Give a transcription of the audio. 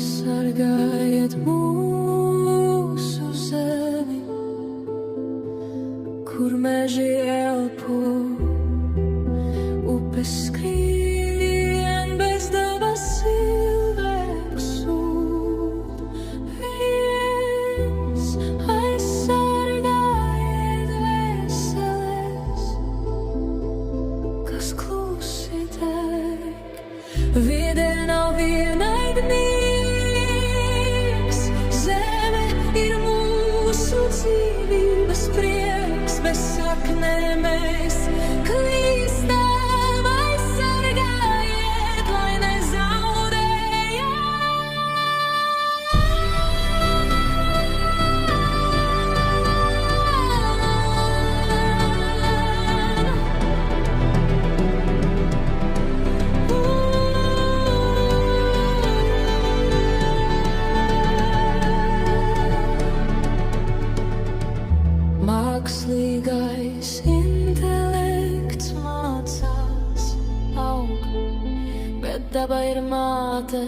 Sargājiet mūsu zemi, kur meži elpo, upes skrien bez dabas cilvēks sūd. Viens aizsargājiet veseles, kas klusi deg. Vidē nav vienaidnieks, zeme ir mūsu dzīvības prieks, bez saknēm mēs klīstam, aizsargājiet, lai nezaudējam. Mākslīgais intelekts mācās aug, bet daba ir māte